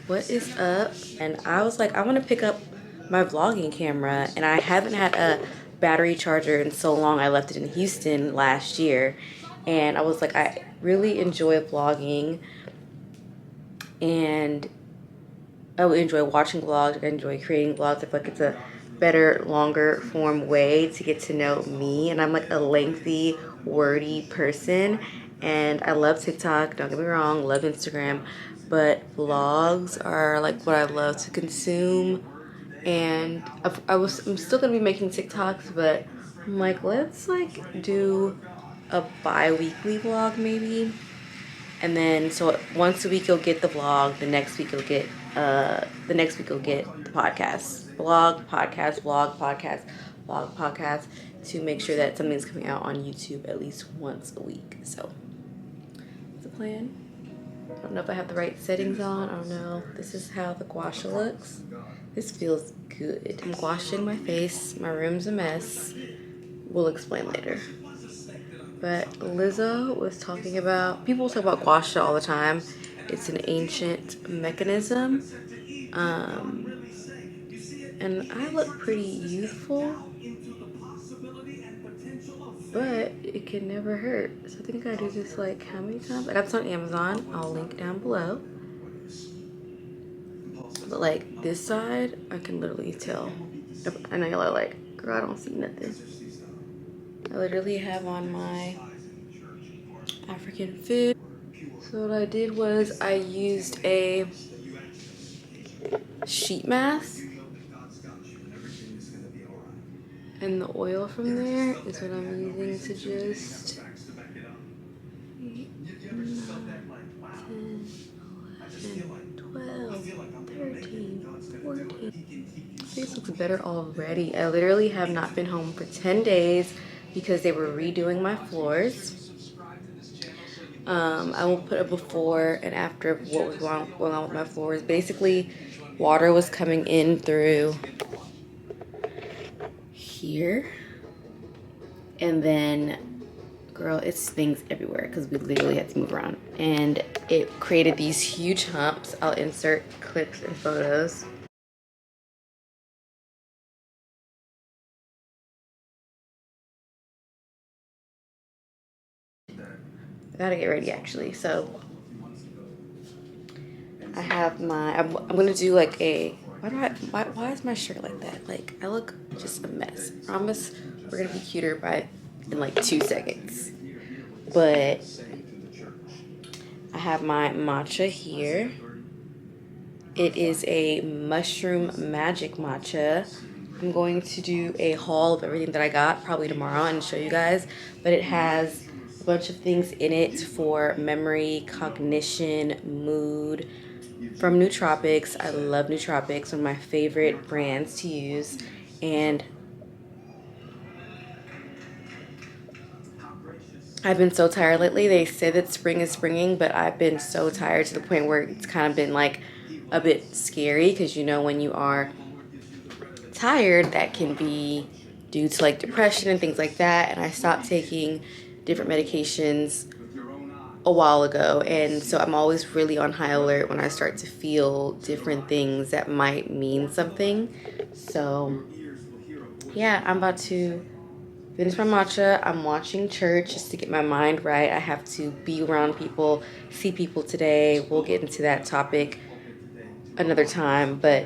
What is up? And I was like, I want to pick up my vlogging camera, and I haven't had a battery charger in so long. I left it in Houston last year, and I was like, I really enjoy vlogging, and I enjoy watching vlogs. I enjoy creating vlogs. I feel like it's a better, longer form way to get to know me, and I'm like a lengthy, wordy person, and I love TikTok, don't get me wrong, love Instagram, but vlogs are like what I love to consume. And I'm still gonna be making TikToks, but I'm like, let's like do a bi-weekly vlog maybe. And then so once a week you'll get the vlog, the next week you'll get the podcast. Vlog, podcast, vlog, podcast, vlog, podcast, to make sure that something's coming out on YouTube at least once a week. So that's the plan. I don't know if I have the right settings on. I don't know. This is how the gua sha looks. This feels good. I'm washing my face. My room's a mess. We'll explain later. But Lizzo was talking about, people talk about gua sha all the time. It's an ancient mechanism. And I look pretty youthful, but it can never hurt. So I think I do this like how many times? I got this on Amazon. I'll link down below. But like this side, I can literally tell. I know y'all are like, girl, I don't see nothing. I literally have on my African food. So what I did was I used a sheet mask, and the oil from there is what I'm using to just 8, 9, 10, 11, 12, 13, 14. This looks better already. I literally have not been home for 10 days because they were redoing my floors. I will put a before and after of what was going on with my floors. Basically, water was coming in through here, and then, girl, it's things everywhere because we literally had to move around, and it created these huge humps. I'll insert clips and photos. I gotta get ready actually. So I have my, I'm gonna do like a, why is my shirt like that? Like, I look just a mess. I promise we're gonna be cuter in like 2 seconds. But I have my matcha here. It is a mushroom magic matcha. I'm going to do a haul of everything that I got probably tomorrow and show you guys. But it has a bunch of things in it for memory, cognition, mood, from Nootropics. I love Nootropics, one of my favorite brands to use. And I've been so tired lately. They say that spring is springing, but I've been so tired to the point where it's kind of been like a bit scary, because you know when you are tired, that can be due to like depression and things like that. And I stopped taking different medications a while ago, and so I'm always really on high alert when I start to feel different things that might mean something. So yeah, I'm about to finish my matcha. I'm watching church just to get my mind right. I have to be around people, see people today. We'll get into that topic another time, but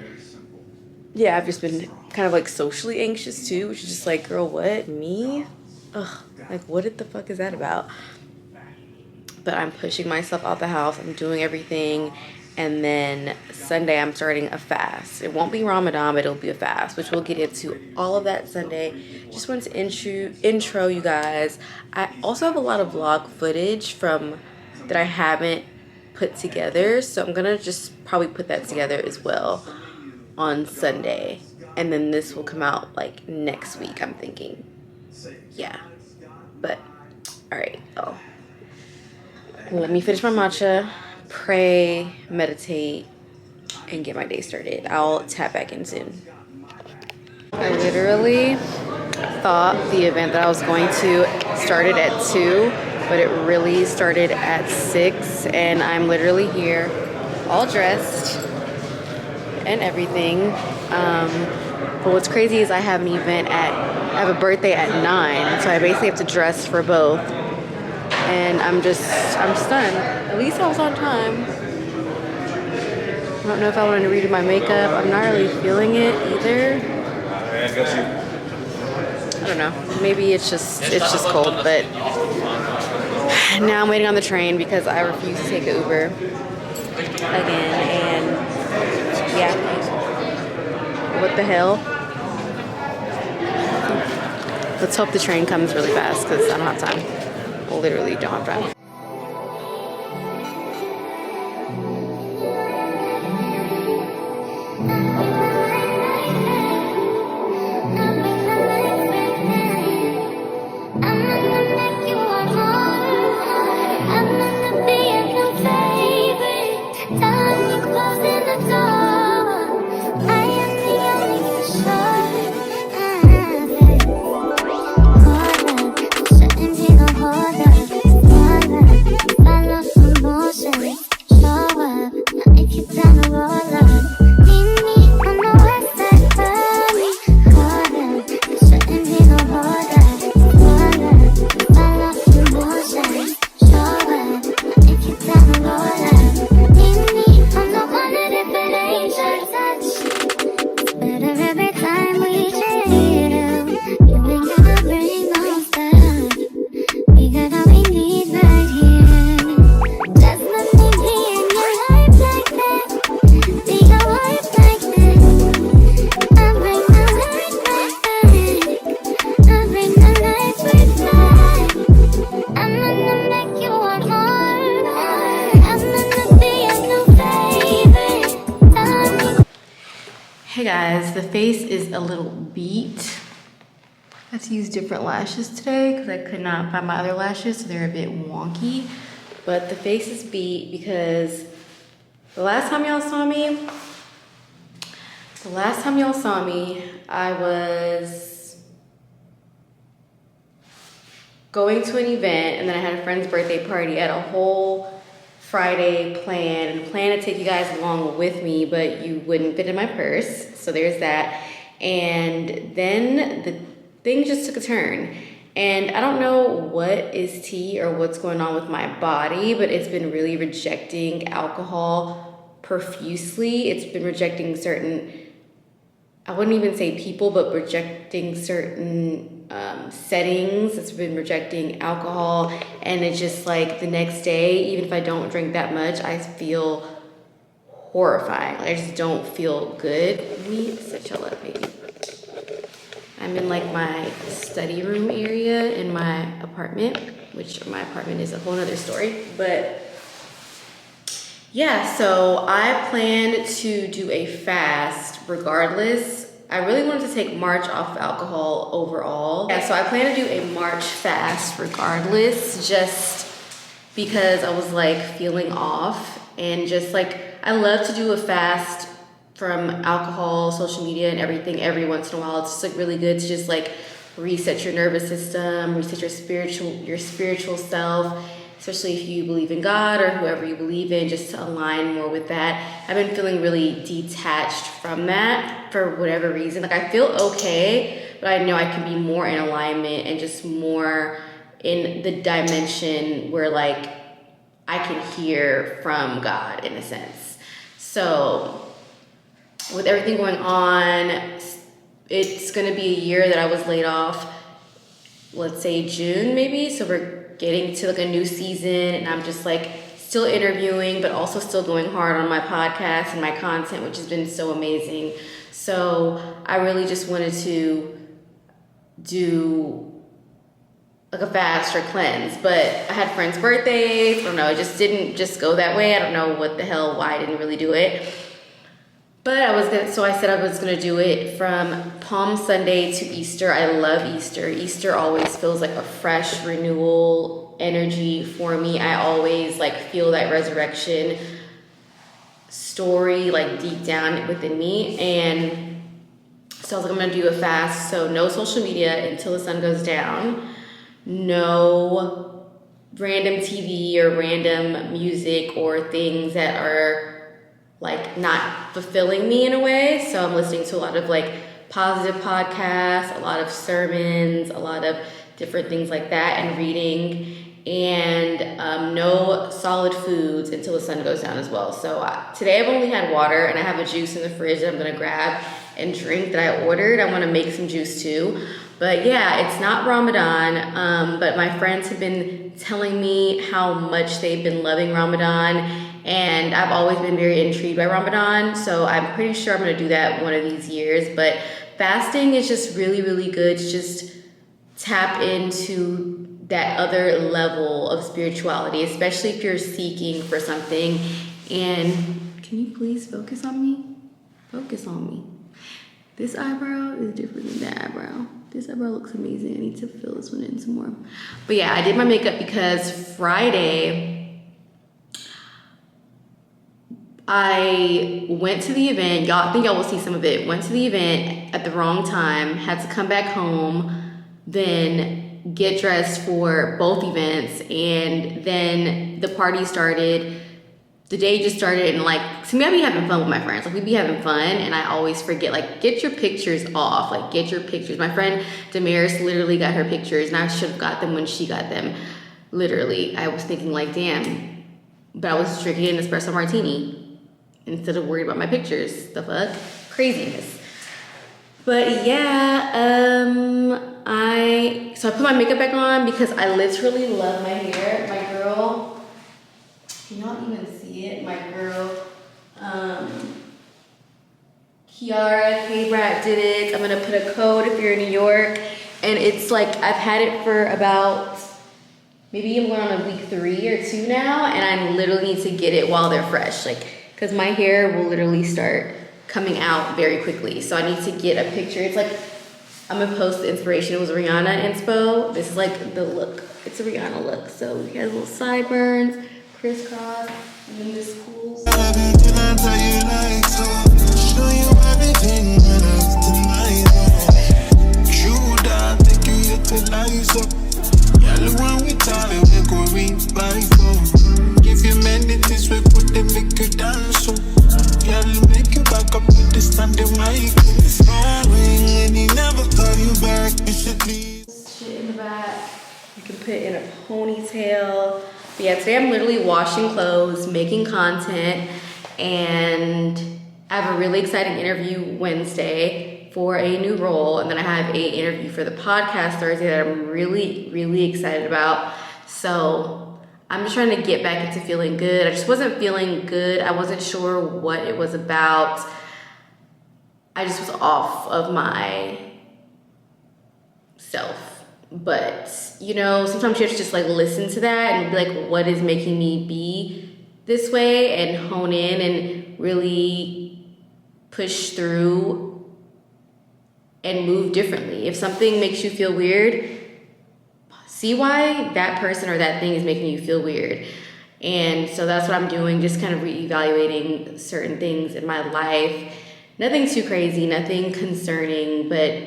yeah, I've just been kind of like socially anxious too, which is just like, girl, what, me? Ugh, like what the fuck is that about? But I'm pushing myself out the house. I'm doing everything. And then Sunday, I'm starting a fast. It won't be Ramadan, but it'll be a fast, which we'll get into all of that Sunday. Just wanted to intro you guys. I also have a lot of vlog footage that I haven't put together. So I'm going to just probably put that together as well on Sunday. And then this will come out like next week, I'm thinking. Yeah. But, all right. Oh. Let me finish my matcha, pray, meditate, and get my day started. I'll tap back in soon. I literally thought the event that I was going to started at 2, but it really started at 6, and I'm literally here all dressed. and everything. But what's crazy is I have I have a birthday at 9, so I basically have to dress for both. And I'm stunned. At least I was on time. I don't know if I wanted to redo my makeup. I'm not really feeling it either. I don't know. Maybe it's just cold, but now I'm waiting on the train because I refuse to take an Uber again. And yeah, what the hell? Let's hope the train comes really fast because I don't have time. Literally don't have time. Hey guys, the face is a little beat. I had to use different lashes today because I could not find my other lashes, so they're a bit wonky. But the face is beat because the last time y'all saw me, I was going to an event, and then I had a friend's birthday party. I had a whole Friday plan to take you guys along with me, but you wouldn't fit in my purse, so there's that. And then the thing just took a turn, and I don't know what is tea or what's going on with my body, but it's been really rejecting alcohol profusely. It's been rejecting certain, I wouldn't even say people, but rejecting certain settings. It's been rejecting alcohol, and it's just like the next day, even if I don't drink that much, I feel horrifying. I just don't feel good. Let me set y'all up, baby. I'm in like my study room area in my apartment, which my apartment is a whole nother story. But yeah, so I plan to do a fast regardless. I really wanted to take March off of alcohol overall. Yeah, so I plan to do a March fast regardless, just because I was like feeling off, and just like, I love to do a fast from alcohol, social media, and everything every once in a while. It's just like really good to just like reset your nervous system, reset your spiritual self, especially if you believe in God or whoever you believe in, just to align more with that. I've been feeling really detached from that for whatever reason. Like, I feel okay, but I know I can be more in alignment and just more in the dimension where like I can hear from God in a sense. So with everything going on, it's gonna be a year that I was laid off, let's say June maybe. So we're getting to like a new season, and I'm just like still interviewing, but also still going hard on my podcast and my content, which has been so amazing. So I really just wanted to do like a fast or cleanse, but I had friends' birthdays. I don't know, it just didn't just go that way. I don't know what the hell, why I didn't really do it. But I said I was gonna do it from Palm Sunday to Easter. I love Easter. Easter always feels like a fresh renewal energy for me. I always like feel that resurrection story like deep down within me. And so I was like, I'm gonna do a fast. So no social media until the sun goes down. No random TV or random music or things that are like not fulfilling me in a way. So I'm listening to a lot of like positive podcasts, a lot of sermons, a lot of different things like that, and reading, and no solid foods until the sun goes down as well. So today I've only had water, and I have a juice in the fridge that I'm gonna grab and drink that I ordered. I wanna make some juice too. But yeah, it's not Ramadan, but my friends have been telling me how much they've been loving Ramadan, and I've always been very intrigued by Ramadan, so I'm pretty sure I'm gonna do that one of these years. But fasting is just really, really good to just tap into that other level of spirituality, especially if you're seeking for something. And can you please focus on me? Focus on me. This eyebrow is different than that eyebrow. This eyebrow looks amazing. I need to fill this one in some more. But yeah, I did my makeup because Friday, I went to the event. I think y'all will see some of it. Went to the event at the wrong time, had to come back home, then get dressed for both events, and then the party started. The day just started, and like, to me, I be having fun with my friends. Like, we be having fun, and I always forget, like, get your pictures off. Like, get your pictures. My friend Damaris literally got her pictures, and I should have got them when she got them. Literally, I was thinking, like, damn. But I was drinking an espresso martini instead of worried about my pictures. The fuck? Craziness. But yeah, so I put my makeup back on because I literally love my hair. My girl, can y'all even see it? My girl, Kiara K-Brat did it. I'm gonna put a code if you're in New York. And it's like, I've had it for about, maybe I'm going on a week 3 or 2 now, and I literally need to get it while they're fresh. Like, cause my hair will literally start coming out very quickly. So I need to get a picture. It's like, I'm gonna post the inspiration. It was Rihanna inspo. This is like the look. It's a Rihanna look. So we got little sideburns, crisscross, and then this cool. Give you many things, we put them make you dance. So you'll make you back up with the standing mic. It's rolling and he never call you back. You should leave. Shit in the back. You can put it in a ponytail. But yeah, today I'm literally washing clothes, making content, and I have a really exciting interview Wednesday for a new role, and then I have a interview for the podcast Thursday that I'm really, really excited about. So I'm just trying to get back into feeling good. I just wasn't feeling good. I wasn't sure what it was about. I just was off of my self. But, you know, sometimes you have to just like listen to that and be like, what is making me be this way, and hone in and really push through and move differently. If something makes you feel weird, see why that person or that thing is making you feel weird. And so that's what I'm doing, just kind of reevaluating certain things in my life. Nothing too crazy, nothing concerning, but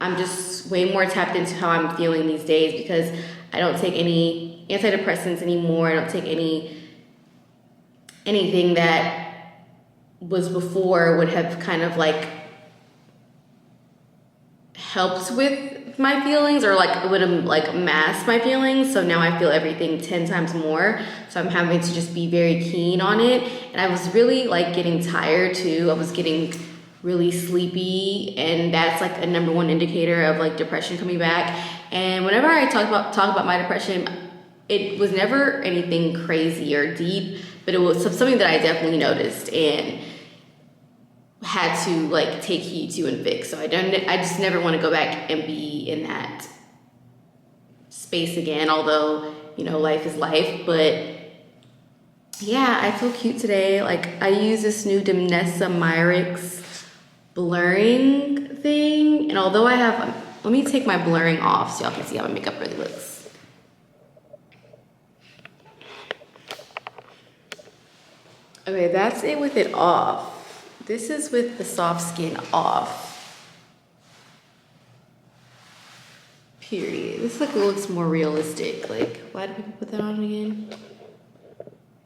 I'm just way more tapped into how I'm feeling these days because I don't take any antidepressants anymore. I don't take anything that was before would have kind of like helped with my feelings, or like it would have like masked my feelings. So now I feel everything 10 times more. So I'm having to just be very keen on it. And I was really like getting tired too. I was getting really sleepy, and that's like a number one indicator of like depression coming back. And whenever I talk about my depression, it was never anything crazy or deep, but it was something that I definitely noticed and had to like take heed to and fix. So I just never want to go back and be in that space again, although, you know, life is life. But yeah, I feel cute today. Like, I use this new Demnessa Myricks blurring thing, and although I have, let me take my blurring off so y'all can see how my makeup really looks. Okay, that's it with it off. This is with the soft skin off. Period. This like looks more realistic. Like, why do people put that on again?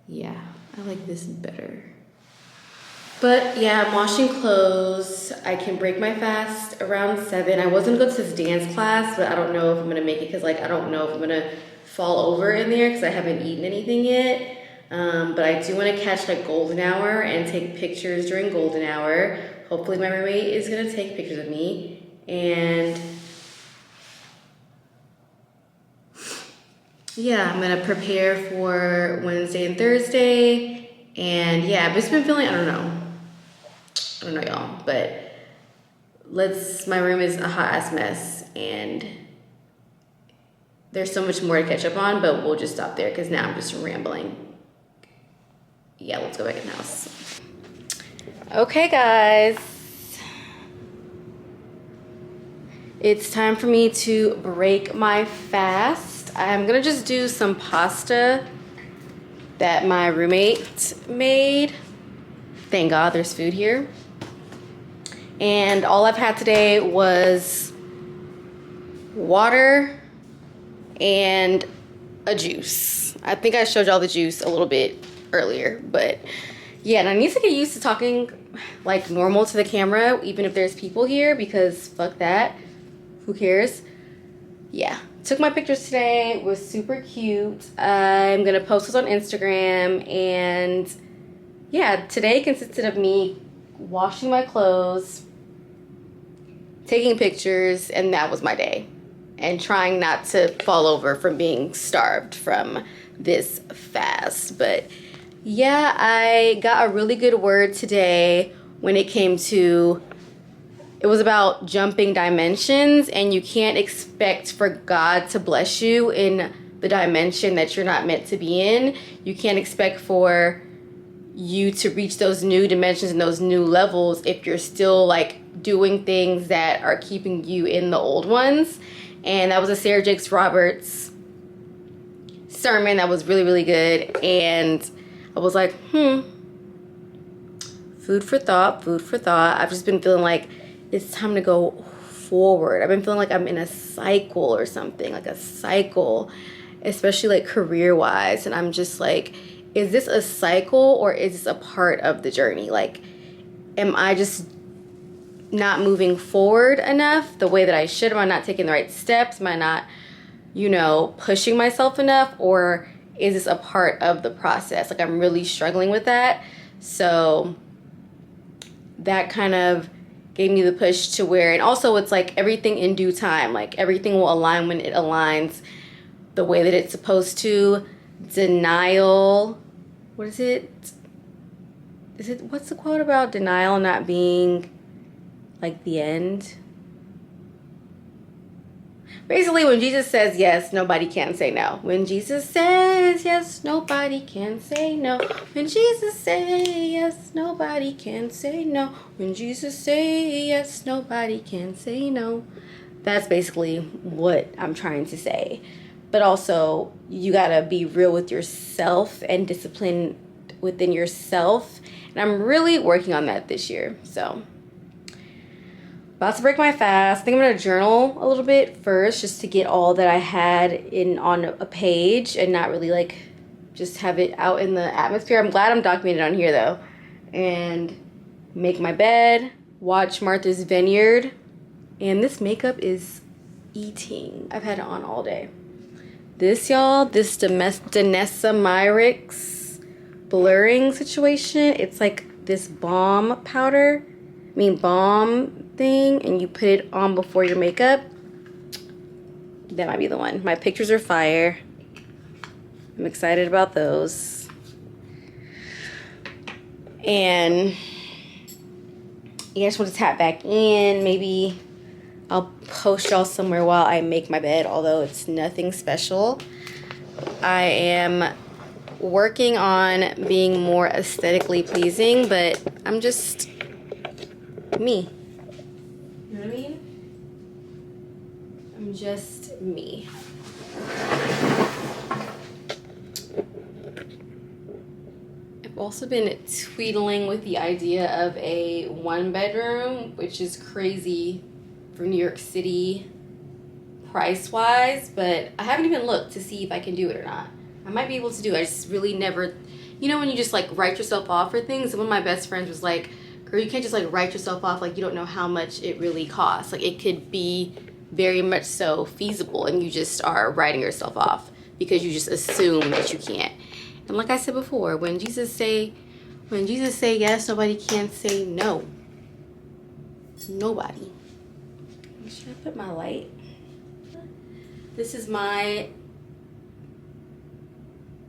Yeah, I like this better. But yeah, I'm washing clothes. I can break my fast around 7. I was gonna go to this dance class, but I don't know if I'm gonna make it because like I don't know if I'm gonna fall over in there because I haven't eaten anything yet. But I do want to catch like golden hour and take pictures during golden hour. Hopefully my roommate is gonna take pictures of me. And yeah, I'm gonna prepare for Wednesday and Thursday. And yeah, I've just been feeling, I don't know y'all, but my room is a hot ass mess and there's so much more to catch up on, but we'll just stop there because now I'm just rambling. Yeah, let's go back in the house. Okay guys, it's time for me to break my fast. I'm gonna just do some pasta that my roommate made. Thank God there's food here. And all I've had today was water and a juice. I think I showed y'all the juice a little bit earlier, but yeah, and I need to get used to talking like normal to the camera, even if there's people here, because fuck that. Who cares? Yeah, took my pictures today. It was super cute. I'm gonna post this on Instagram, and yeah, today consisted of me washing my clothes, taking pictures, and that was my day. And trying not to fall over from being starved from this fast. But yeah, I got a really good word today when it came to, it was about jumping dimensions, and you can't expect for God to bless you in the dimension that you're not meant to be in. You can't expect for you to reach those new dimensions and those new levels if you're still like doing things that are keeping you in the old ones. And that was a Sarah Jakes Roberts sermon that was really, really good. And I was like, food for thought, food for thought. I've just been feeling like it's time to go forward. I've been feeling like I'm in a cycle or something, like a cycle, especially like career-wise. And I'm just like, is this a cycle or is this a part of the journey? Like, am I just not moving forward enough the way that I should? Am I not taking the right steps? Am I not, pushing myself enough? Or is this a part of the process? Like, I'm really struggling with that. So that kind of gave me the push to where, and also it's like everything in due time. Like, everything will align when it aligns the way that it's supposed to. Denial, what is it? What's the quote about denial not being like the end? Basically, when Jesus says yes, nobody can say no. When Jesus says yes, nobody can say no. When Jesus says yes, nobody can say no. When Jesus says yes, nobody can say no. That's basically what I'm trying to say. But also, you gotta be real with yourself and discipline within yourself. And I'm really working on that this year. So, about to break my fast. I think I'm gonna journal a little bit first, just to get all that I had on a page and not really like just have it out in the atmosphere. I'm glad I'm documented on here though. And make my bed, watch Martha's Vineyard. And this makeup is eating. I've had it on all day. This, y'all, this Danessa Myricks blurring situation, it's like this balm thing, and you put it on before your makeup. That might be the one. My pictures are fire. I'm excited about those. And yeah, I just want to tap back in. Maybe I'll post y'all somewhere while I make my bed, although it's nothing special. I am working on being more aesthetically pleasing, but I'm just me. You know what I mean? I'm just me. I've also been tweedling with the idea of a 1-bedroom, which is crazy for New York City price-wise, but I haven't even looked to see if I can do it or not. I might be able to do it. I just really never you know when you just like write yourself off for things? And one of my best friends was like, girl, you can't just like write yourself off like you don't know how much it really costs. Like it could be very much so feasible and you just are writing yourself off because you just assume that you can't. And like I said before, when Jesus say yes, nobody can say no. Nobody. Should I put my light? This is my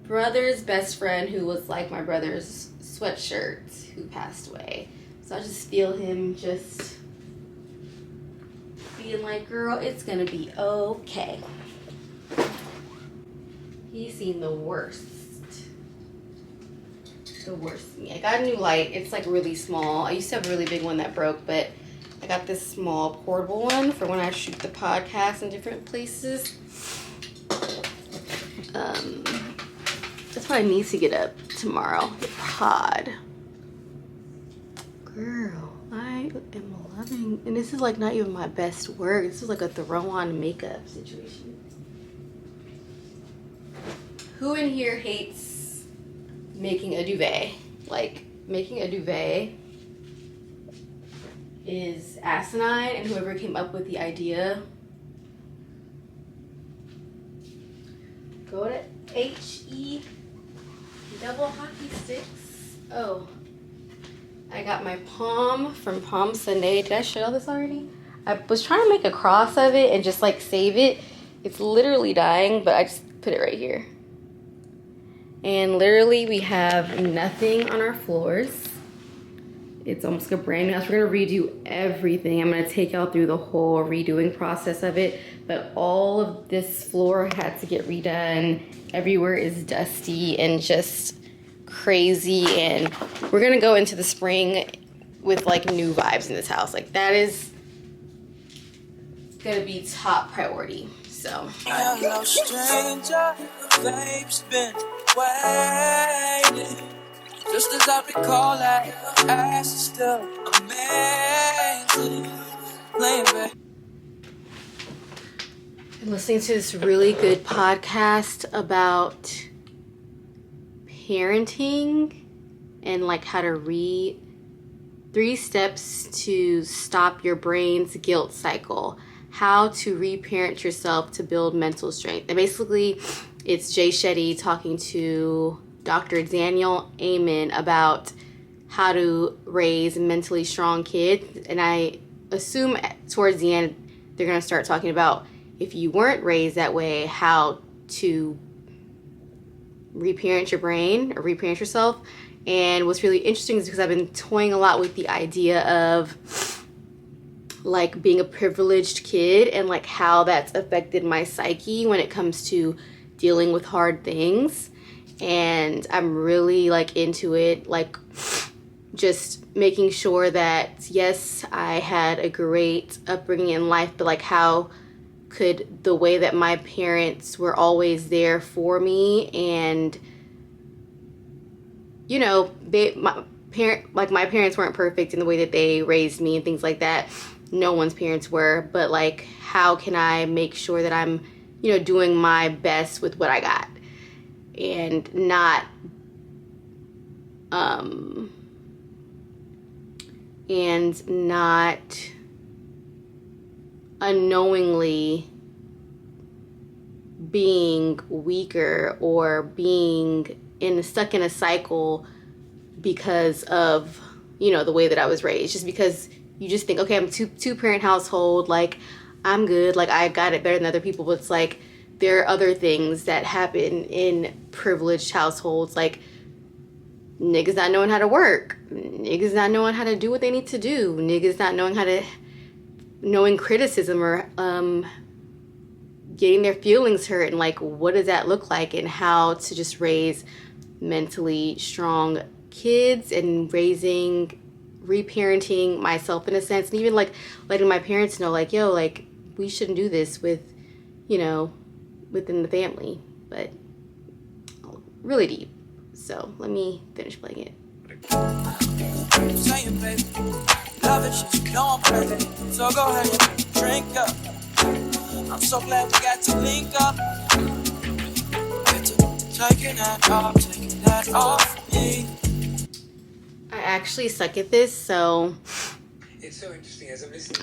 brother's best friend who was like my brother's sweatshirt who passed away. So I just feel him just being like, girl, it's gonna be okay. He's seen the worst. The worst of me. I got a new light. It's like really small. I used to have a really big one that broke, but I got this small portable one for when I shoot the podcast in different places. That's why I need to get up tomorrow. The pod. Girl, I am loving, and this is like not even my best work. This is like a throw on makeup situation. Who in here hates making a duvet? Like, making a duvet is asinine, and whoever came up with the idea, go to HE double hockey sticks. Oh, I got my Palm from Palm Sunday. Did I show this already? I was trying to make a cross of it and just like save it. It's literally dying, but I just put it right here. And literally we have nothing on our floors. It's almost like a brand new house. We're gonna redo everything. I'm gonna take y'all through the whole redoing process of it. But all of this floor had to get redone. Everywhere is dusty and just crazy. And we're gonna go into the spring with like new vibes in this house. Like that is gonna be top priority. So. Hello, stranger. Babe's been waiting. Just as I recall that ass is still amazing. Playing back. I'm listening to this really good podcast about parenting and like how to read 3 steps to stop your brain's guilt cycle. How to reparent yourself to build mental strength. And basically, it's Jay Shetty talking to Dr. Daniel Amen about how to raise mentally strong kids. And I assume towards the end, they're going to start talking about if you weren't raised that way, how to reparent your brain or reparent yourself. And what's really interesting is because I've been toying a lot with the idea of like being a privileged kid and like how that's affected my psyche when it comes to dealing with hard things. And I'm really like into it, like just making sure that yes, I had a great upbringing in life, but like how could the way that my parents were always there for me, and you know, my parents weren't perfect in the way that they raised me and things like that. No one's parents were, but like how can I make sure that I'm, you know, doing my best with what I got and not unknowingly being weaker or being stuck in a cycle because of, you know, the way that I was raised. Just because you just think, okay, I'm two parent household, like I'm good, like I got it better than other people. But it's like there are other things that happen in privileged households, like niggas not knowing how to work, niggas not knowing how to do what they need to do, niggas not knowing criticism or getting their feelings hurt, and like what does that look like, and how to just raise mentally strong kids and reparenting myself in a sense, and even like letting my parents know like, yo, like we shouldn't do this with, you know, within the family. But really deep. So let me finish playing it. Saying, baby, love it, just know I'm crazy. So go ahead, drink up. I'm so glad we got to link up. Taking that off. I actually suck at this, so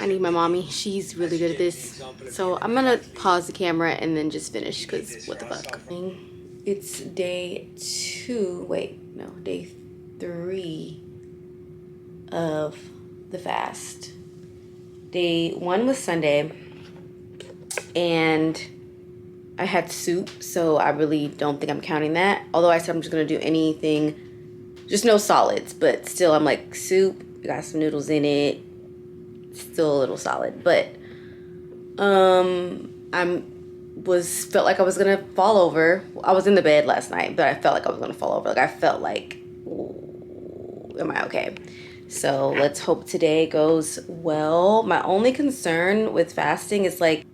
I need my mommy. She's really good at this. So I'm gonna pause the camera and then just finish, because what the fuck. It's day 3 of the fast. Day 1 was Sunday, and I had soup, so I really don't think I'm counting that. Although I said I'm just gonna do anything, just no solids, but still I'm like, soup, got some noodles in it, still a little solid. But felt like I was gonna fall over. I was in the bed last night, but I felt like I was gonna fall over. Like I felt like, am I okay? So let's hope today goes well. My only concern with fasting is like,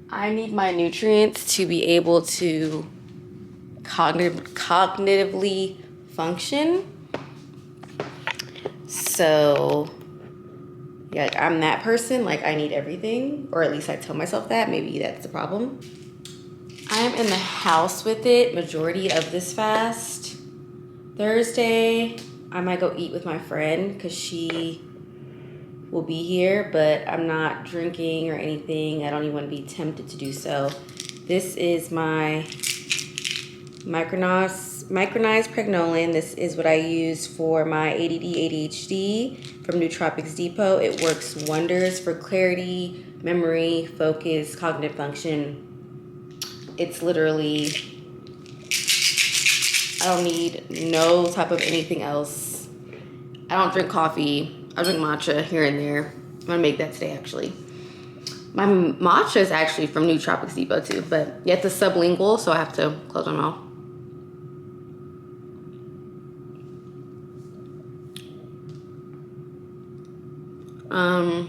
I need my nutrients to be able to cognitively function. So yeah, like I'm that person, like I need everything, or at least I tell myself that. Maybe that's the problem. I am in the house with it majority of this fast. Thursday, I might go eat with my friend because she will be here, but I'm not drinking or anything. I don't even want to be tempted to do so. This is my micronized pregnenolone. This is what I use for my ADD ADHD from Nootropics Depot. It works wonders for clarity, memory, focus, cognitive function. It's literally, I don't need no type of anything else. I don't drink coffee. I drink matcha here and there. I'm gonna make that today, actually. My matcha is actually from Nootropics Depot too, but yeah, it's a sublingual, so I have to close my mouth. Ow.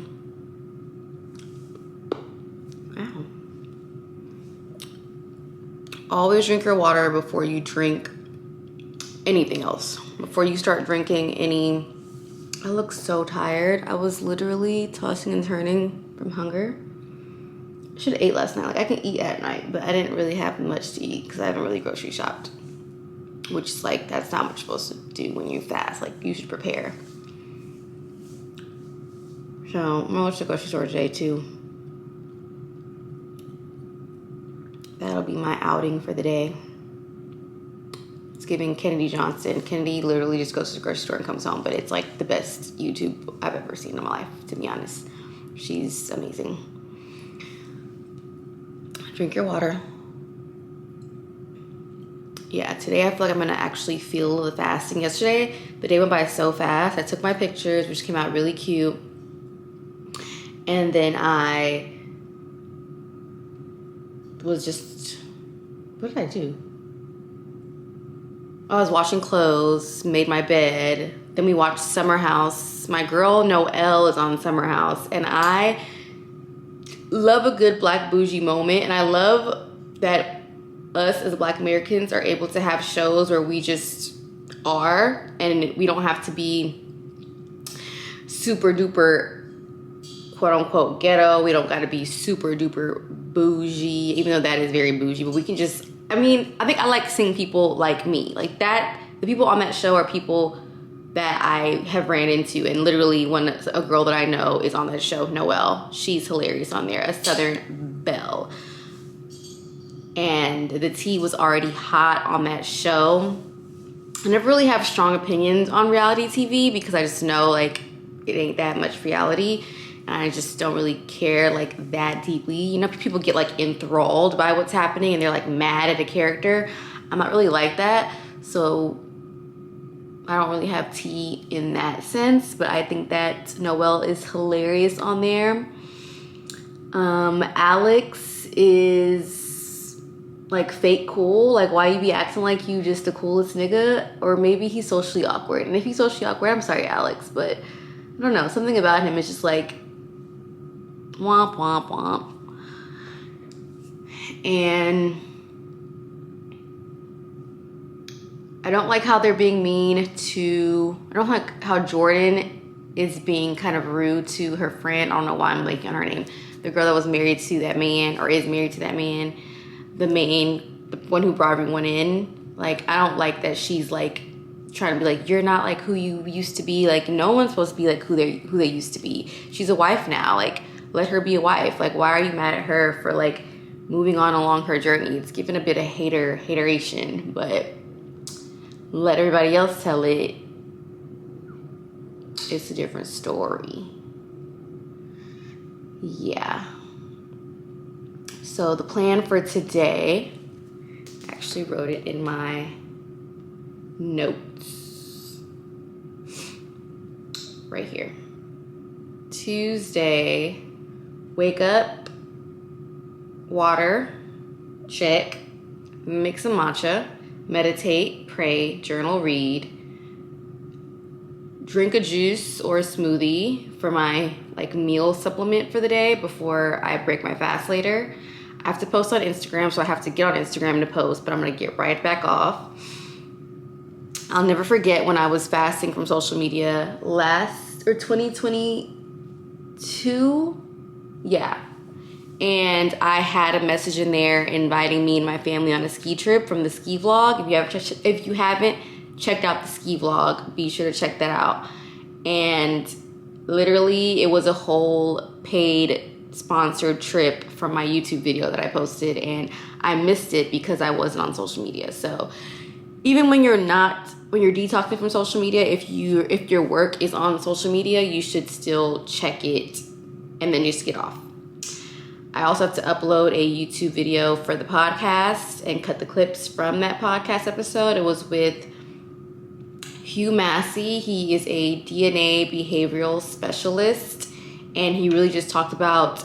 Always drink your water before you drink anything else. Before you start drinking any, I look so tired. I was literally tossing and turning from hunger. I should have ate last night. Like I can eat at night, but I didn't really have much to eat because I haven't really grocery shopped. Which is like, that's not what you're supposed to do when you fast. Like you should prepare. So I'm gonna go to the grocery store today too. That'll be my outing for the day. It's giving Kennedy Johnson. Kennedy literally just goes to the grocery store and comes home, but it's like the best YouTube I've ever seen in my life, to be honest. She's amazing. Drink your water. Yeah, today I feel like I'm gonna actually feel the fasting. Yesterday, the day went by so fast. I took my pictures, which came out really cute. And then I was just, what did I do? I was washing clothes, made my bed. Then we watched Summer House. My girl Noelle is on Summer House. And I love a good black bougie moment. And I love that us as Black Americans are able to have shows where we just are. And we don't have to be super duper quote unquote ghetto. We don't gotta be super duper bougie, even though that is very bougie, but we can just, I mean, I think I like seeing people like me. Like that, the people on that show are people that I have ran into, and literally a girl that I know is on that show, Noelle. She's hilarious on there, a Southern belle. And the tea was already hot on that show. I never really have strong opinions on reality TV because I just know like it ain't that much reality. And I just don't really care like that deeply. You know, people get like enthralled by what's happening and they're like mad at a character. I'm not really like that. So I don't really have tea in that sense, but I think that Noelle is hilarious on there. Alex is like fake cool. Like why you be acting like you just the coolest nigga? Or maybe he's socially awkward. And if he's socially awkward, I'm sorry, Alex, but I don't know. Something about him is just like womp, womp, womp. And I don't like how they're being mean to, I don't like how Jordan is being kind of rude to her friend. I don't know why I'm blanking on her name. The girl that was married to that man, or is married to that man. The one who brought everyone in. Like, I don't like that she's like trying to be like, you're not like who you used to be. Like, no one's supposed to be like who they used to be. She's a wife now. Like, let her be a wife. Like, why are you mad at her for like moving on along her journey? It's given a bit of hateration, but let everybody else tell it. It's a different story. Yeah. So the plan for today, I actually wrote it in my notes right here. Tuesday, wake up, water, check, make some matcha, meditate, pray, journal, read, drink a juice or a smoothie for my like meal supplement for the day before I break my fast later. I have to post on Instagram, so I have to get on Instagram to post, but I'm gonna get right back off. I'll never forget when I was fasting from social media 2022. Yeah. And I had a message in there inviting me and my family on a ski trip from the ski vlog. If you haven't checked out the ski vlog, be sure to check that out. And literally it was a whole paid sponsored trip from my YouTube video that I posted, and I missed it because I wasn't on social media. So even when you're detoxing from social media, if your work is on social media, you should still check it and then just get off. I also have to upload a YouTube video for the podcast and cut the clips from that podcast episode. It was with Hugh Massey. He is a DNA behavioral specialist, and he really just talked about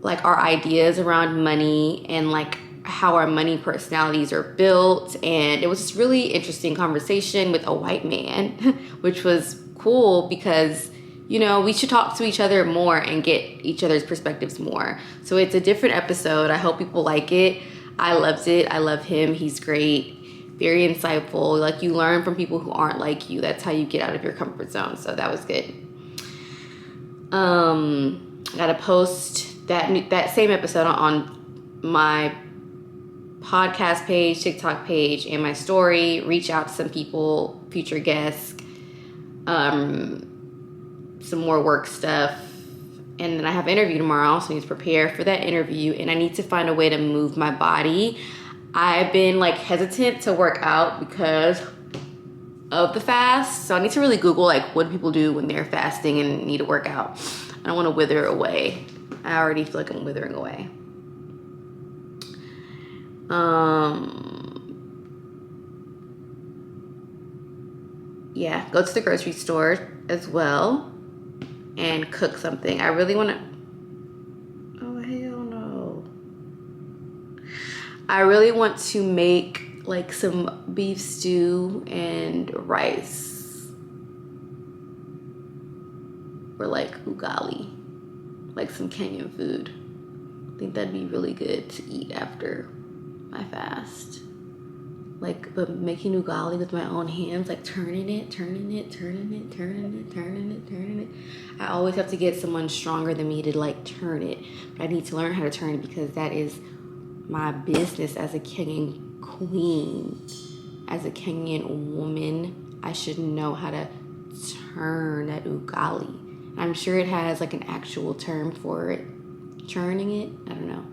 like our ideas around money and like how our money personalities are built. And it was this really interesting conversation with a white man, which was cool because, you know, we should talk to each other more and get each other's perspectives more. So it's a different episode. I hope people like it. I loved it. I love him. He's great. Very insightful. Like, you learn from people who aren't like you. That's how you get out of your comfort zone. So that was good. I gotta post that same episode on my podcast page, TikTok page, and my story. Reach out to some people, future guests, some more work stuff. And then I have an interview tomorrow, so I need to prepare for that interview, and I need to find a way to move my body. I've been like hesitant to work out because of the fast, so I need to really Google like what do people do when they're fasting and need to work out. I don't want to wither away. I already feel like I'm withering away. Yeah, go to the grocery store as well and cook something. I really want to. Oh, hell no. I really want to make like some beef stew and rice. Or like ugali. Like some Kenyan food. I think that'd be really good to eat after my fast. Like, but making ugali with my own hands, like turning it. I always have to get someone stronger than me to like turn it. But I need to learn how to turn it because that is my business as a Kenyan queen. As a Kenyan woman, I should know how to turn that ugali. I'm sure it has like an actual term for it. Churning it? I don't know.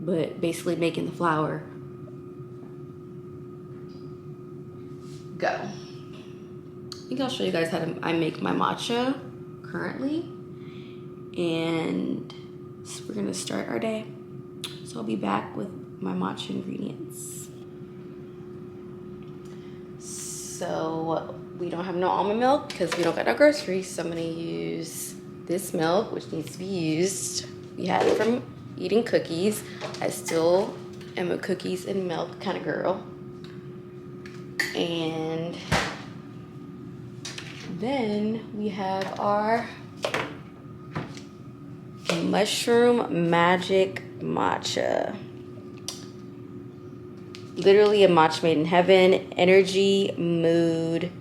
But basically making the flour. Go. I think I'll show you guys how I make my matcha currently. And so we're gonna start our day. So I'll be back with my matcha ingredients. So we don't have no almond milk because we don't got no groceries. So I'm gonna use this milk, which needs to be used. We had it from eating cookies. I still am a cookies and milk kind of girl. And then we have our mushroom magic matcha. Literally a matcha made in heaven. Energy, mood,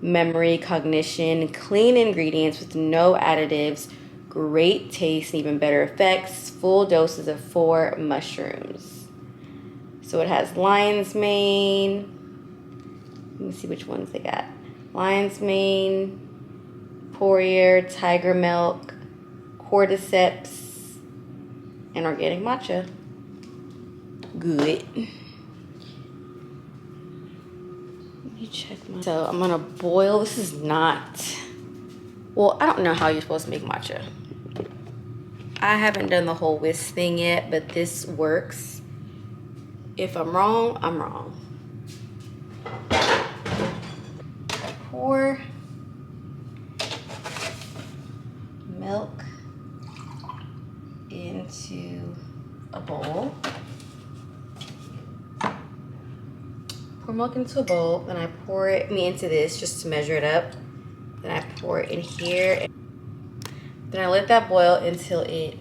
memory, cognition, clean ingredients with no additives, great taste and even better effects, full doses of 4 mushrooms. So it has lion's mane. Let me see which ones they got. Lion's mane, Poirier, tiger milk, cordyceps, and organic matcha. Good. Let me check my... So I'm gonna boil. This is not... Well, I don't know how you're supposed to make matcha. I haven't done the whole whisk thing yet, but this works. If I'm wrong, I'm wrong. Pour milk into a bowl. Pour milk into a bowl, then I pour it into this just to measure it up. Then I pour it in here. Then I let that boil until it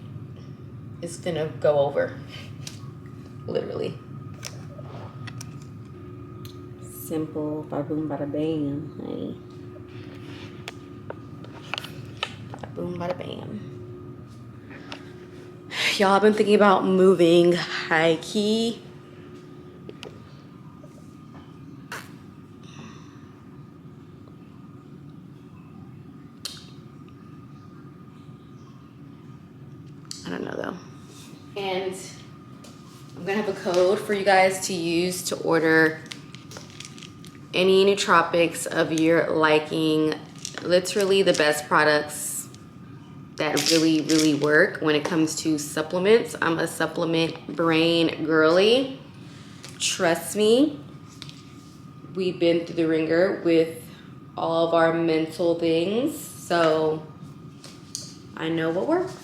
is gonna go over. Literally. Simple, bada boom, bada bam, honey. Bada boom, bada bam. Y'all, I've been thinking about moving high key. I don't know though. And I'm gonna have a code for you guys to use to order any nootropics of your liking. Literally the best products that really, really work when it comes to supplements. I'm a supplement brain girly. Trust me, we've been through the ringer with all of our mental things, so I know what works.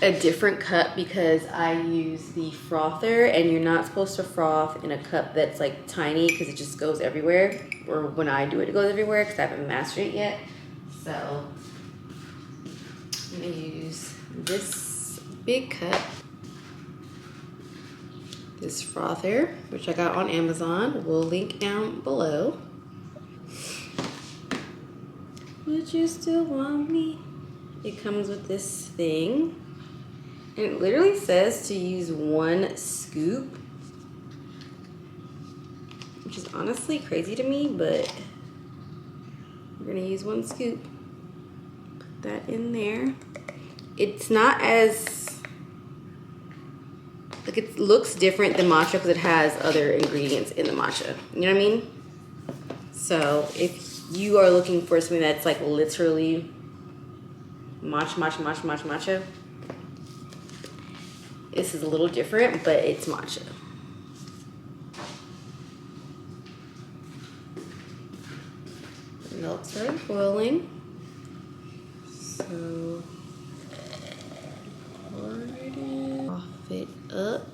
A different cup because I use the frother, and you're not supposed to froth in a cup that's like tiny because it just goes everywhere. Or when I do it, it goes everywhere because I haven't mastered it yet. So I'm gonna use this big cup, this frother, which I got on Amazon. We'll link down below. Would you still want me? It comes with this thing. And it literally says to use 1 scoop, which is honestly crazy to me, but we're gonna use 1 scoop. Put that in there. It's not as, like, it looks different than matcha because it has other ingredients in the matcha. You know what I mean? So if you are looking for something that's like literally matcha, this is a little different, but it's matcha. The milk started boiling. So pour it in, froth it up.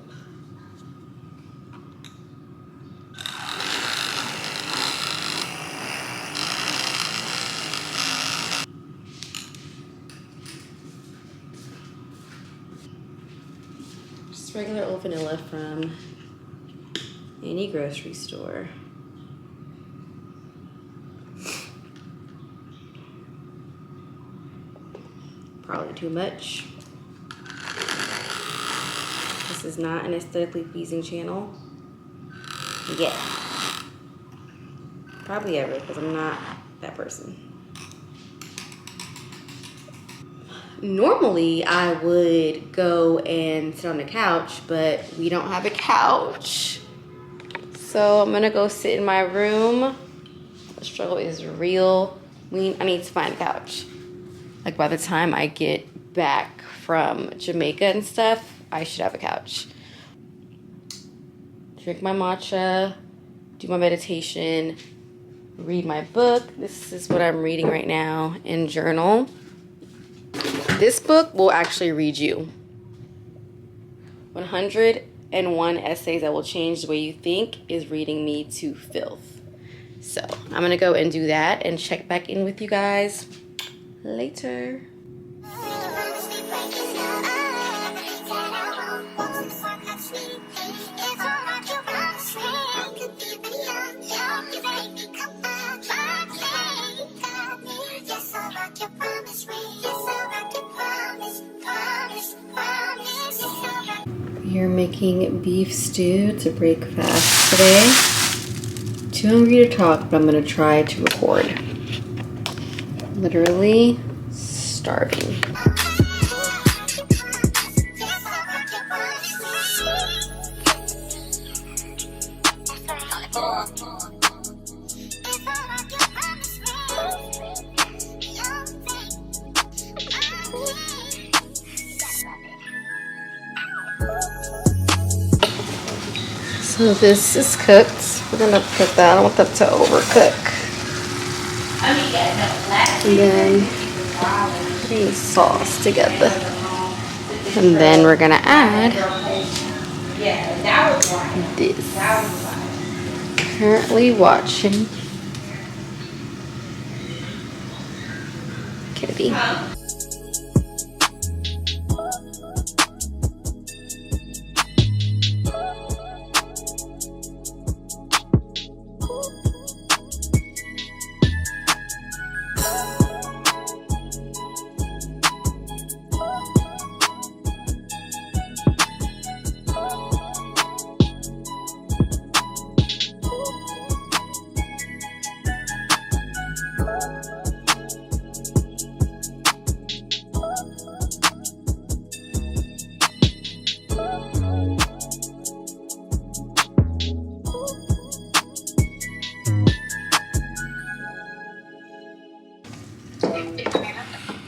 Just regular old vanilla from any grocery store. Probably too much. This is not an aesthetically pleasing channel yet. Probably ever, because I'm not that person. Normally, I would go and sit on the couch, but we don't have a couch. So I'm gonna go sit in my room. The struggle is real. I need to find a couch. Like by the time I get back from Jamaica and stuff, I should have a couch. Drink my matcha, do my meditation, read my book. This is what I'm reading right now, and journal. This book will actually read you. 101 essays that will change the way you think is reading me to filth. So I'm gonna go and do that and check back in with you guys later. Yes, We are making beef stew to break fast today. Too hungry to talk, but I'm gonna try to record. Literally starving. So this is cooked. We're gonna put that, I don't want that to overcook. And then putting sauce together. And then we're gonna add this. Currently watching Kitty.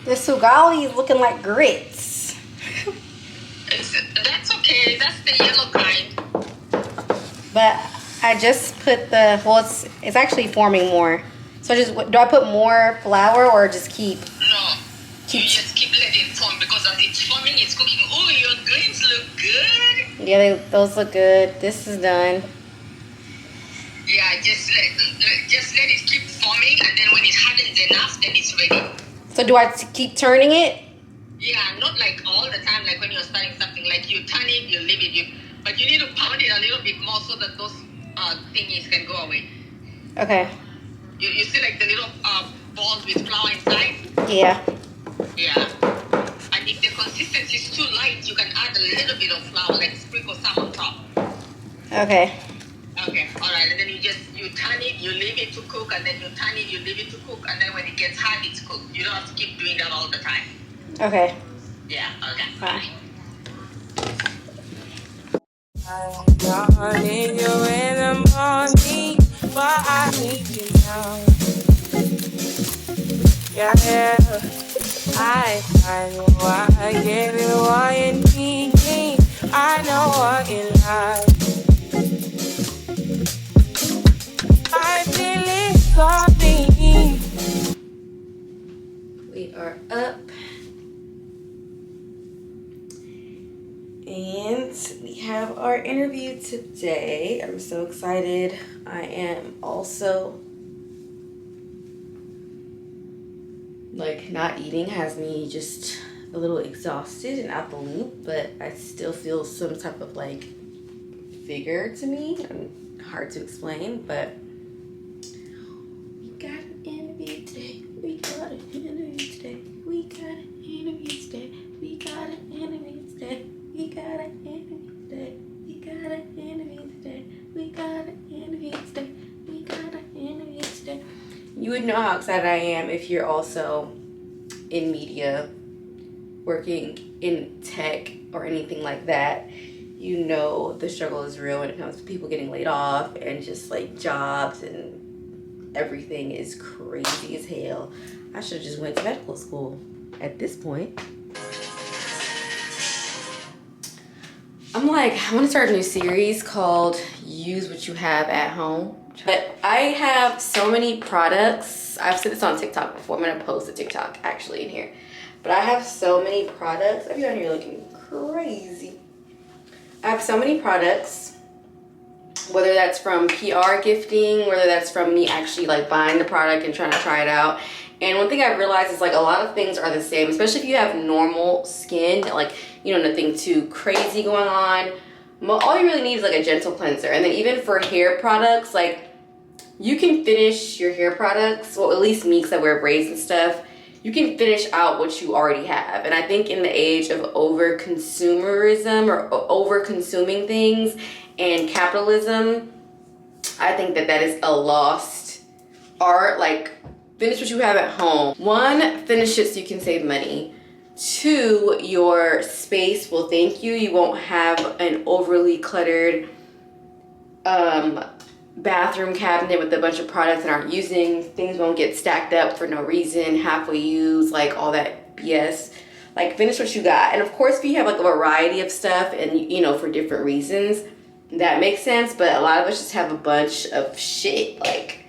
This ugali is looking like grits. That's okay. That's the yellow kind. But I just put the, well, it's actually forming more. So just, do I put more flour or just keep? No. You just keep letting it form because as it's forming, it's cooking. Oh, your greens look good. Yeah, those look good. This is done. Yeah, just let it keep forming, and then when it hardens enough, then it's ready. So do I keep turning it? Yeah, not like all the time, like when you're starting something. Like you turn it, you leave it, but you need to pound it a little bit more so that those thingies can go away. Okay. You see like the little balls with flour inside? Yeah. Yeah. And if the consistency is too light, you can add a little bit of flour, like sprinkle some on top. Okay. Okay, all right. And then you turn it, you leave it to cook, and then you turn it, you leave it to cook, and then when it gets hard, it's cooked. You don't have to keep doing that all the time. Okay. Yeah, okay. Bye. I need you in the morning, but I need you now. Yeah, I know I give you what you need. I know what you like. I feel it coming. We are up. And we have our interview today. I'm so excited. I am also, like, not eating has me just a little exhausted and out the loop, but I still feel some type of, like, vigor to me. Hard to explain, but we got an interview today. We got an interview today. We got an interview today. We got an interview today. We got an interview today. We got an interview today. We got an interview today. We got an interview today. You would know how excited I am if you're also in media, working in tech or anything like that. You know the struggle is real when it comes to people getting laid off and just like jobs, and everything is crazy as hell. I should have just went to medical school at this point. I'm like, I want to start a new series called Use What You Have at Home. But I have so many products. I've said this on TikTok before. I'm going to post a TikTok actually in here. But I have so many products. I've been out here looking crazy. I have so many products, whether that's from PR gifting, whether that's from me actually like buying the product and trying to try it out. And one thing I've realized is like a lot of things are the same, especially if you have normal skin, like, you know, nothing too crazy going on. All you really need is like a gentle cleanser. And then even for hair products, like you can finish your hair products, well, at least me because I wear braids and stuff, you can finish out what you already have. And I think in the age of over consumerism or over consuming things and capitalism, I think that that is a lost art. Like, finish what you have at home. One, finish it so you can save money. Two, your space will thank you. You won't have an overly cluttered bathroom cabinet with a bunch of products that aren't using. Things won't get stacked up for no reason, halfway used, like all that BS. Like, finish what you got. And of course, if you have like a variety of stuff and, you know, for different reasons, that makes sense. But a lot of us just have a bunch of shit. Like,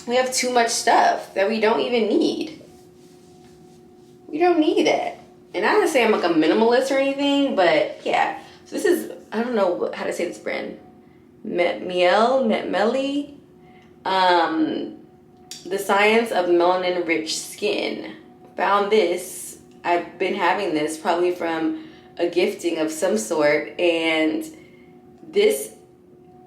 we have too much stuff that we don't even need. We don't need that. And I don't say I'm like a minimalist or anything, but yeah. So this is, I don't know how to say this brand. Metmeli. The Science of Melanin Rich Skin. Found this. I've been having this probably from a gifting of some sort. And this,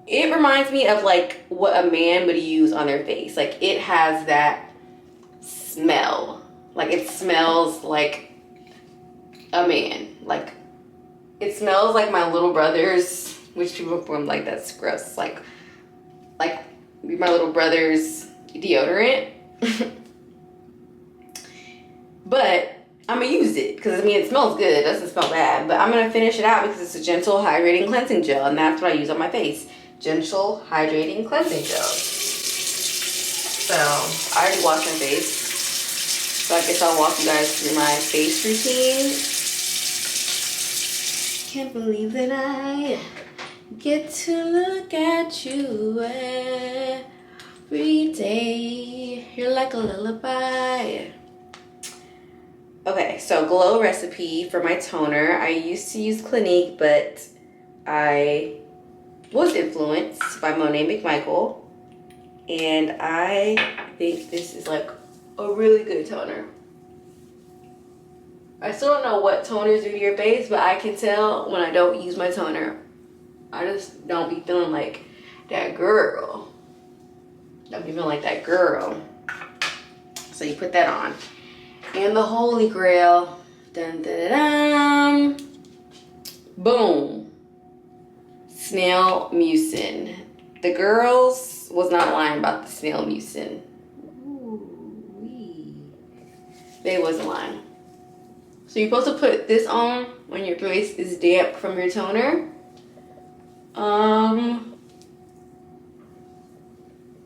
it reminds me of like what a man would use on their face. Like, it has that smell. Like, it smells like a man. Like, it smells like my little brother's, which people form like, that's gross. Like my little brother's deodorant. But I'm gonna use it because, I mean, it smells good. It doesn't smell bad. But I'm gonna finish it out because it's a gentle hydrating cleansing gel, and that's what I use on my face. Gentle hydrating cleansing gel. So I already washed my face. So I guess I'll walk you guys through my face routine. Can't believe that I get to look at you every day. You're like a lullaby. Okay, so glow recipe for my toner. I used to use Clinique, but I was influenced by Monet McMichael. And I think this is like a really good toner. I still don't know what toners do to your face, but I can tell when I don't use my toner. I just don't be feeling like that girl. Don't be feeling like that girl. So you put that on. And the holy grail. Dun, dun, dun, dun. Boom. Snail mucin. The girls was not lying about the snail mucin. Ooh-wee. They wasn't lying. So you're supposed to put this on when your face is damp from your toner.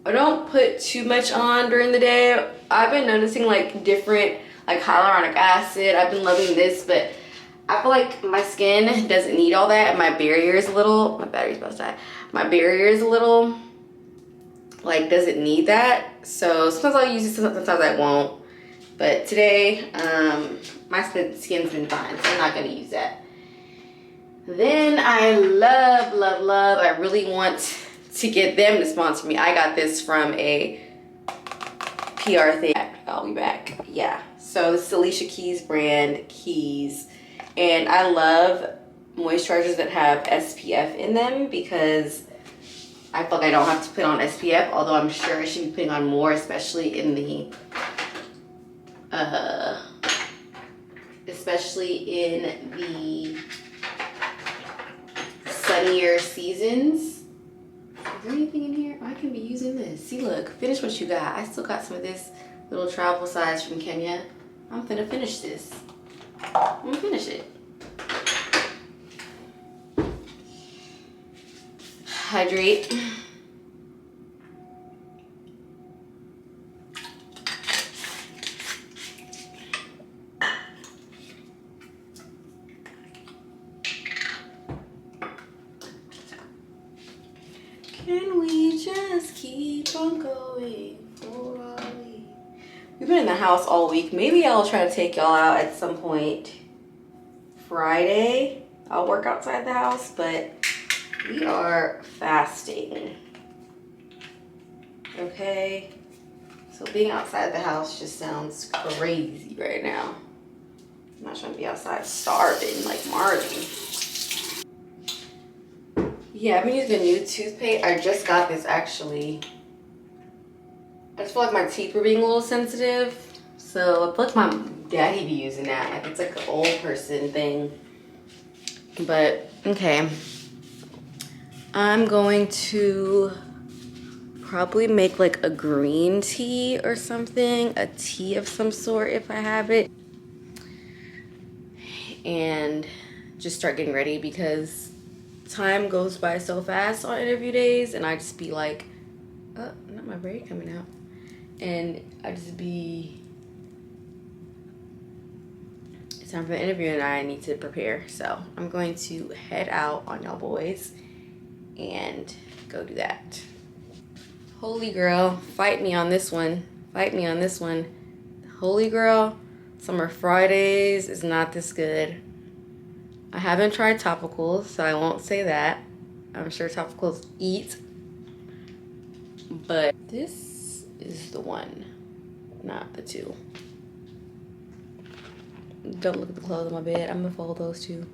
I don't put too much on during the day. I've been noticing like different, like hyaluronic acid. I've been loving this, but I feel like my skin doesn't need all that. My barrier is a little, my battery's about to die. My barrier is a little, like, doesn't need that. So sometimes I'll use it, sometimes I won't. But today, my skin's been fine, so I'm not gonna use that. Then I love, I really want to get them to sponsor me. I got this from a PR thing. I'll be back. Yeah. So this is Alicia Keys brand, Keys. And I love moisturizers that have SPF in them because I feel like I don't have to put on SPF, although I'm sure I should be putting on more, especially in the sunnier seasons. Is there anything in here? Oh, I can be using this. See, look, finish what you got. I still got some of this little travel size from Kenya. I'm finna finish this. I'm gonna finish it. Hydrate. Can we just keep on going for all week? We've been in the house all week. Maybe I'll try to take y'all out at some point Friday. I'll work outside the house, but we are fasting. Okay? So being outside the house just sounds crazy right now. I'm not trying to be outside starving like Marty. Yeah, I've been using a new toothpaste. I just got this actually. I just feel like my teeth were being a little sensitive. So I feel like my daddy be using that. Like it's like an old person thing. But okay. I'm going to probably make like a green tea or something. A tea of some sort if I have it. And just start getting ready because time goes by so fast on interview days and I just be like, oh, not my braid coming out. And I just be, it's time for the interview and I need to prepare. So I'm going to head out on y'all boys and go do that. Holy girl, fight me on this one. Fight me on this one. Holy girl, summer Fridays is not this good. I haven't tried topicals, so I won't say that. I'm sure topicals eat. But this is the one, not the two. Don't look at the clothes on my bed. I'm gonna fold those two.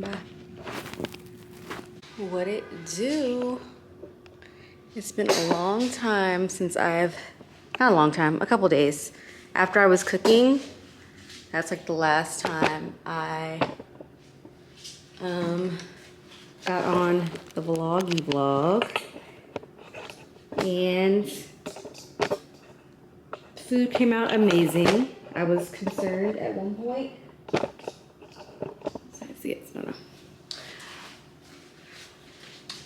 Bye. What it do? It's been a long time since not a long time, a couple days. After I was cooking, that's like the last time I got on the vlog, and food came out amazing. I was concerned at one point. No.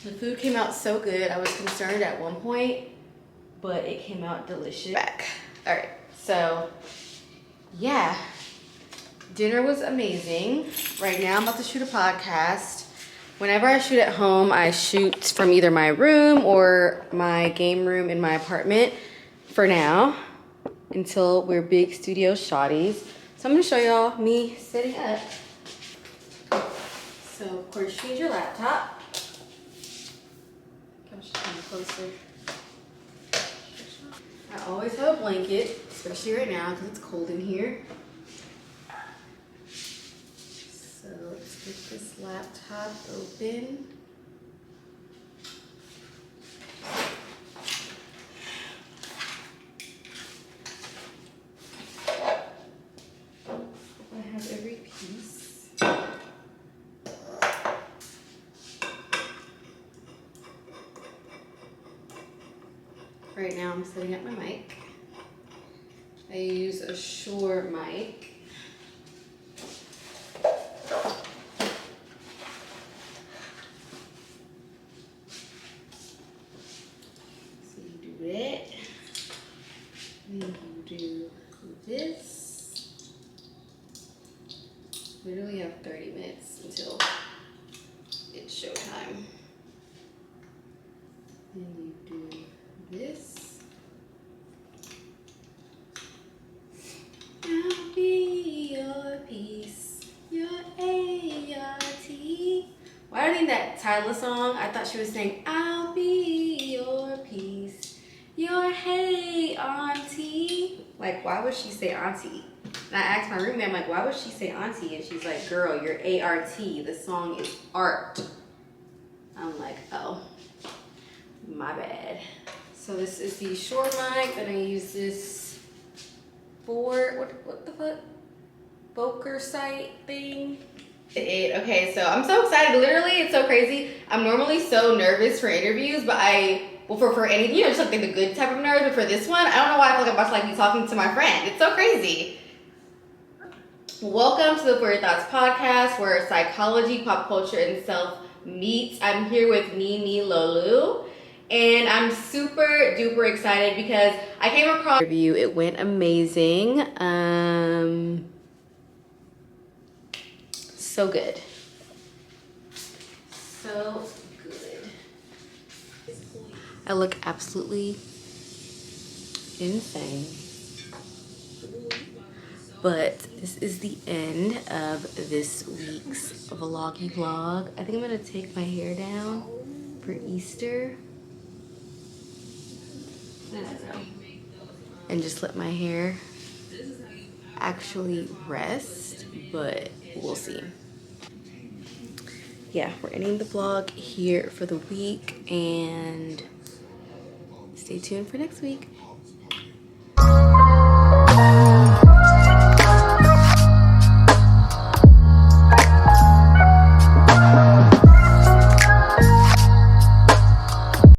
The food came out so good. I was concerned at one point, but it came out delicious. Back. All right, so yeah, dinner was amazing. Right now I'm about to shoot a podcast. Whenever I shoot at home, I shoot from either my room or my game room in my apartment for now until we're big studio shotties. So I'm gonna show y'all me setting up. So of course you need your laptop. Come closer. I always have a blanket, especially right now because it's cold in here. So let's get this laptop open. I have every piece. Right now I'm setting up my mic. I use a Shure mic. So you do it. Then you do this. We literally have 30 minutes until it's showtime. Then you do this. I'll be your peace, your A-R-T. Why do I need that Tyler song? I thought she was saying, I'll be your peace, your hey auntie. Like, why would she say auntie? And I asked my roommate, I'm like, why would she say auntie? And she's like, girl, you're A-R-T. The song is art. I'm like, oh, my bad. So this is the Shure mic that I use this for, what the fuck? Boker site thing. Okay, so I'm so excited. Literally, it's so crazy. I'm normally so nervous for interviews, but for any, just like the good type of nerves, but for this one, I don't know why I feel like I'm about to like be talking to my friend. It's so crazy. Welcome to the For Your Thoughts podcast, where psychology, pop culture, and self meets. I'm here with Mimi Lolu, and I'm super duper excited because I came across the interview. It went amazing. So good. So good. I look absolutely insane. But this is the end of this week's vloggy vlog. I think I'm gonna take my hair down for Easter. I don't know. And just let my hair actually rest, but we'll see. Yeah, we're ending the vlog here for the week, and stay tuned for next week.